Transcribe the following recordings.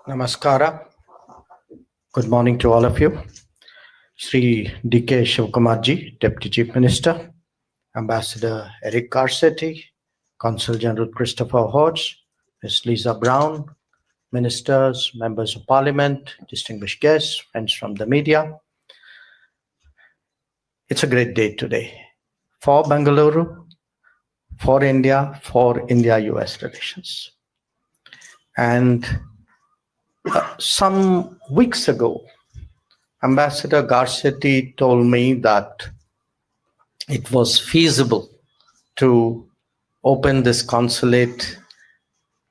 Namaskara. Good morning to all of you. Sri D.K. Shivkumarji, Deputy Chief Minister, Ambassador Eric Garcetti, Consul General Christopher Hodge, Ms. Lisa Brown, ministers, members of parliament, distinguished guests, friends from the media. It's a great day today for Bengaluru, for India-US relations. And some weeks ago, Ambassador Garcetti told me that it was feasible to open this consulate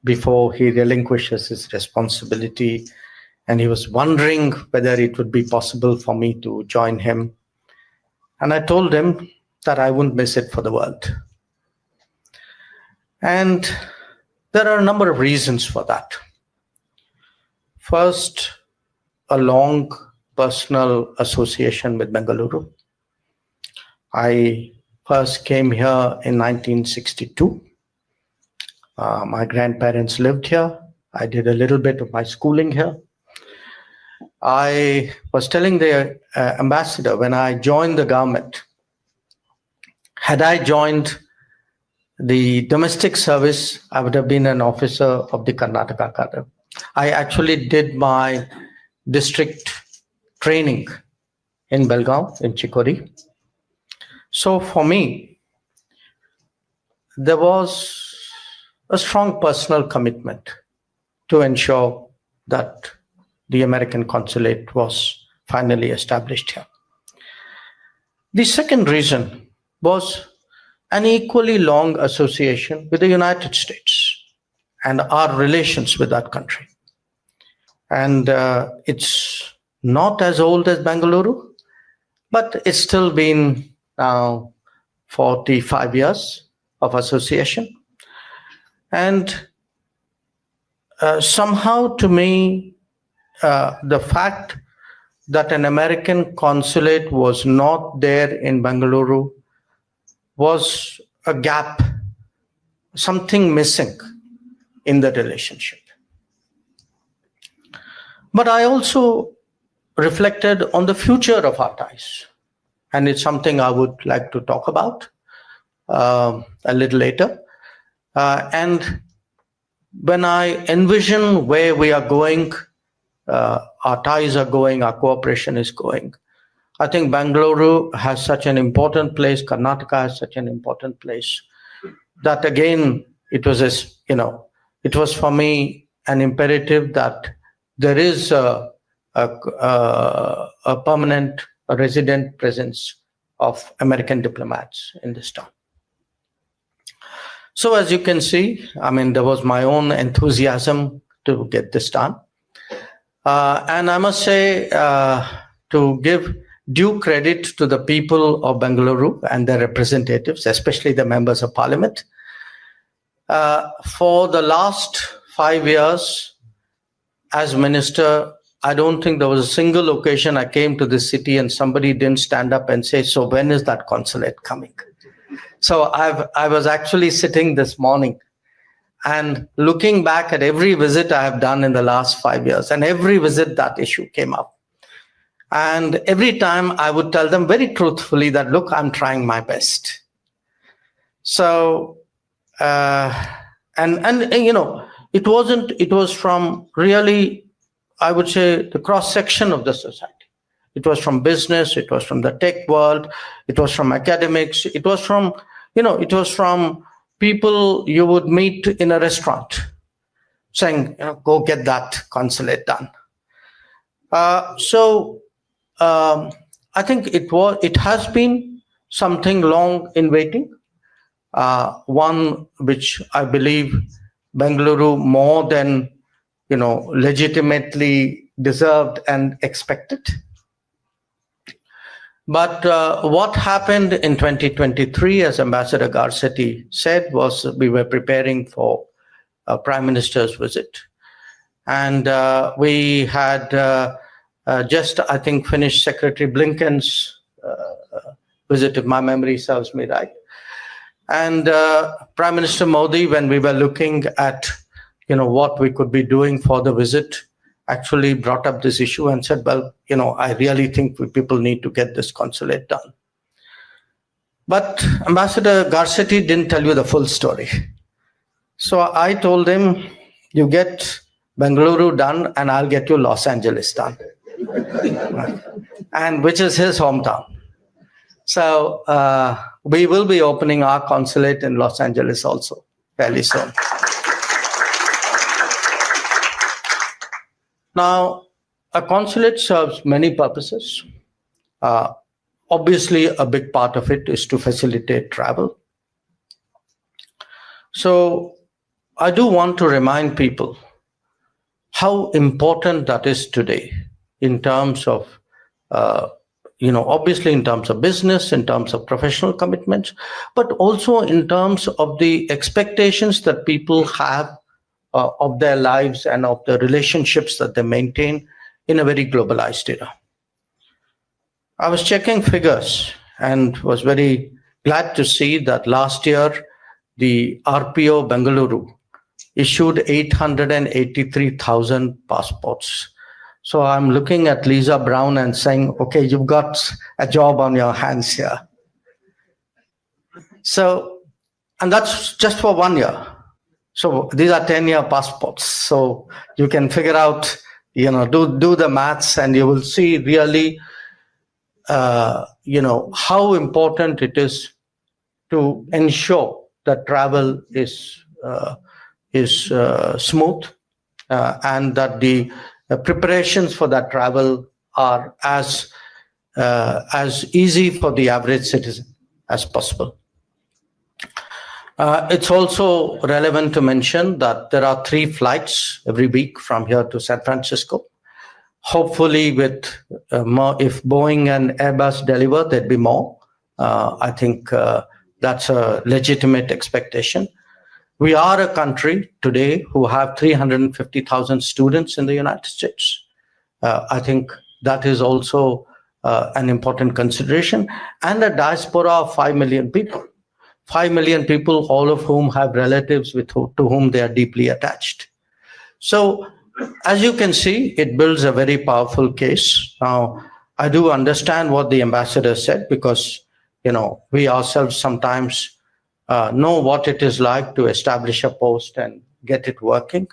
before he relinquishes his responsibility. And he was wondering whether it would be possible for me to join him. And I told him that I wouldn't miss it for the world. And there are a number of reasons for that. First, a long personal association with Bengaluru. I first came here in 1962. My grandparents lived here. I did a little bit of my schooling here. I was telling the ambassador when I joined the government, had I joined the domestic service, I would have been an officer of the Karnataka cadre. I actually did my district training in Belgaum, in Chikori. So for me, there was a strong personal commitment to ensure that the American consulate was finally established here. The second reason was an equally long association with the United States and our relations with that country. And it's not as old as Bengaluru, but it's still been now 45 years of association. And somehow to me, the fact that an American consulate was not there in Bengaluru was a gap, something missing in the relationship. But I also reflected on the future of our ties. And it's something I would like to talk about a little later. And when I envision where we are going, our ties are going, our cooperation is going, I think Bengaluru has such an important place, Karnataka has such an important place, that again, it was for me an imperative that there is a permanent resident presence of American diplomats in this town. So as you can see, there was my own enthusiasm to get this done. And I must say, to give due credit to the people of Bengaluru and their representatives, especially the members of parliament, for the last 5 years as minister, I don't think there was a single occasion I came to this city and somebody didn't stand up and say, so when is that consulate coming? So I was actually sitting this morning and looking back at every visit I have done in the last 5 years, and every visit that issue came up. And every time I would tell them very truthfully that, look, I'm trying my best. So, it was from really, I would say, the cross-section of the society. It was from business, it was from the tech world, it was from academics, it was from people you would meet in a restaurant saying, go get that consulate done. I think it has been something long in waiting, one which I believe Bengaluru more than legitimately deserved and expected. But what happened in 2023, as Ambassador Garcetti said, was we were preparing for a Prime Minister's visit. And we had just, I think, finished Secretary Blinken's visit, if my memory serves me right. And Prime Minister Modi, when we were looking at what we could be doing for the visit, actually brought up this issue and said, well, I really think people need to get this consulate done. But Ambassador Garcetti didn't tell you the full story. So I told him, you get Bengaluru done and I'll get you Los Angeles done. And which is his hometown. So we will be opening our consulate in Los Angeles also fairly soon. Now, a consulate serves many purposes. Obviously, a big part of it is to facilitate travel. So I do want to remind people how important that is today in terms of, obviously in terms of business, in terms of professional commitments, but also in terms of the expectations that people have of their lives and of the relationships that they maintain in a very globalized era. I was checking figures and was very glad to see that last year the RPO Bengaluru issued 883,000 passports. So I'm looking at Lisa Brown and saying, okay, you've got a job on your hands here. So, and that's just for 1 year. So these are 10-year passports. So you can figure out, do the maths and you will see really, how important it is to ensure that travel is smooth and that the preparations for that travel are as easy for the average citizen as possible. It's also relevant to mention that there are 3 flights every week from here to San Francisco. Hopefully with more, if Boeing and Airbus deliver, there'd be more. I think that's a legitimate expectation. We are a country today who have 350,000 students in the United States. I think that is also an important consideration, and a diaspora of 5 million people. 5 million people, all of whom have relatives to whom they are deeply attached. So, as you can see, it builds a very powerful case. Now, I do understand what the ambassador said because, we ourselves sometimes know what it is like to establish a post and get it working.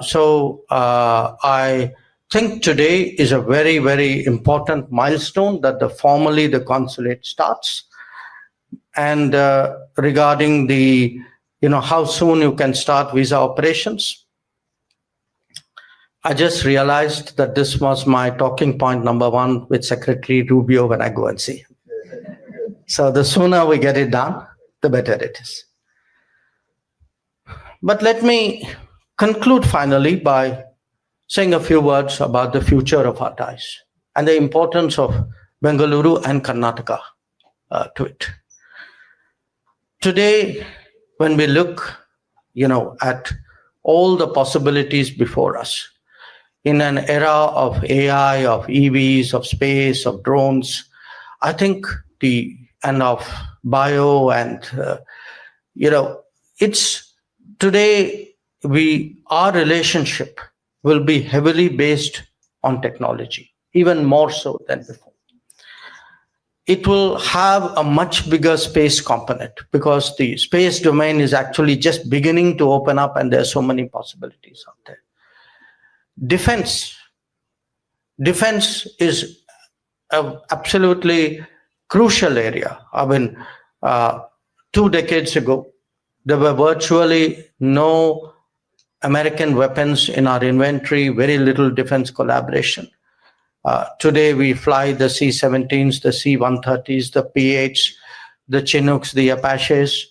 So I think today is a very, very important milestone that formally the consulate starts. And regarding the, how soon you can start visa operations, I just realized that this was my talking point number 1 with Secretary Rubio when I go and see him. So the sooner we get it done, the better it is. But let me conclude finally by saying a few words about the future of our ties and the importance of Bengaluru and Karnataka to it. Today, when we look, at all the possibilities before us, in an era of AI, of EVs, of space, of drones, I think and of bio and, it's today, our relationship will be heavily based on technology, even more so than before. It will have a much bigger space component because the space domain is actually just beginning to open up and there are so many possibilities out there. Defense is an absolutely crucial area. I mean, 2 decades ago, there were virtually no American weapons in our inventory, very little defense collaboration. Today, we fly the C-17s, the C-130s, the P-8s, the Chinooks, the Apaches.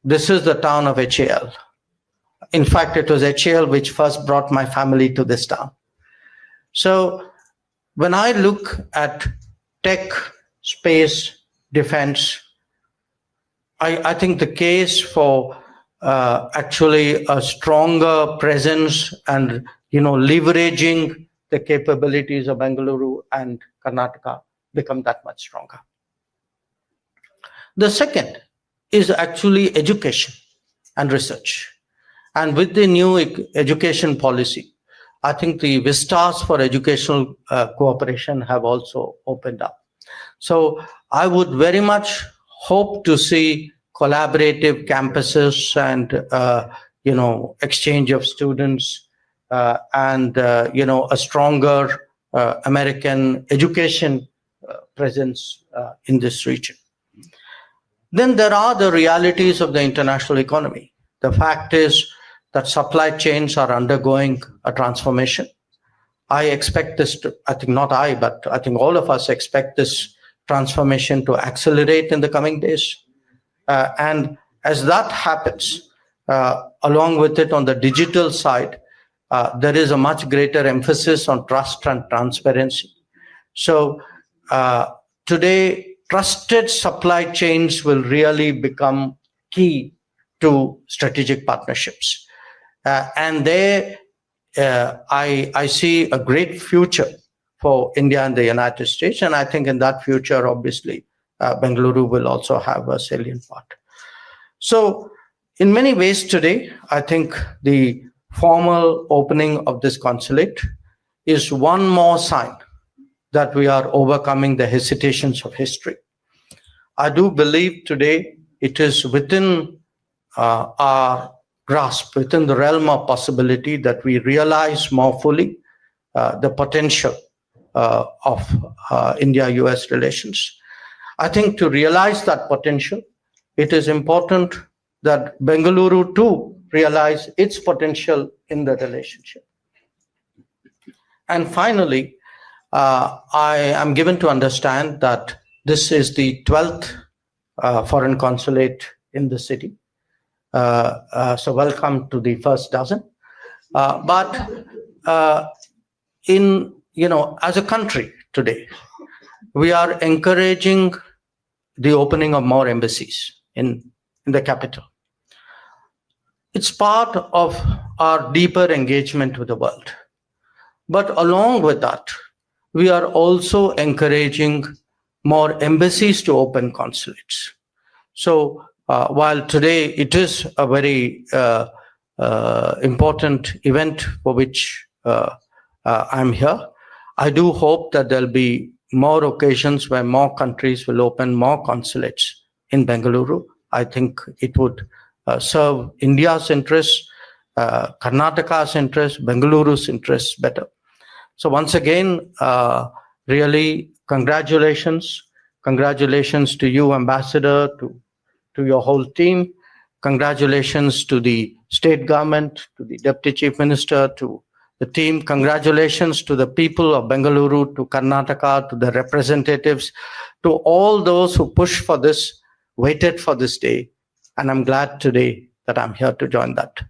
This is the town of HAL. In fact, it was HAL which first brought my family to this town. So when I look at tech, space, defense, I think the case for actually a stronger presence and leveraging the capabilities of Bengaluru and Karnataka become that much stronger. The second is actually education and research. And with the new education policy, I think the vistas for educational cooperation have also opened up. So I would very much hope to see collaborative campuses and exchange of students and a stronger American education presence in this region. Then there are the realities of the international economy. The fact is that supply chains are undergoing a transformation. I expect this to, I think not I, but I think all of us expect this transformation to accelerate in the coming days. And as that happens, along with it on the digital side, there is a much greater emphasis on trust and transparency. So today, trusted supply chains will really become key to strategic partnerships. And there, I see a great future for India and the United States. And I think in that future, obviously, Bengaluru will also have a salient part. So in many ways today, I think the formal opening of this consulate is one more sign that we are overcoming the hesitations of history. I do believe today it is within our grasp, within the realm of possibility, that we realize more fully the potential of India-US relations. I think to realize that potential, it is important that Bengaluru too realize its potential in the relationship. And finally, I am given to understand that this is the 12th foreign consulate in the city. So welcome to the first dozen. But as a country today, we are encouraging the opening of more embassies in the capital. It's part of our deeper engagement with the world. But along with that, we are also encouraging more embassies to open consulates. So while today it is a very important event for which I'm here, I do hope that there'll be more occasions where more countries will open more consulates in Bengaluru. I think it would serve India's interests, Karnataka's interests, Bengaluru's interests better. So once again, really congratulations. Congratulations to you, Ambassador, to your whole team. Congratulations to the state government, to the Deputy Chief Minister, to the team. Congratulations to the people of Bengaluru, to Karnataka, to the representatives, to all those who pushed for this, waited for this day. And I'm glad today that I'm here to join that.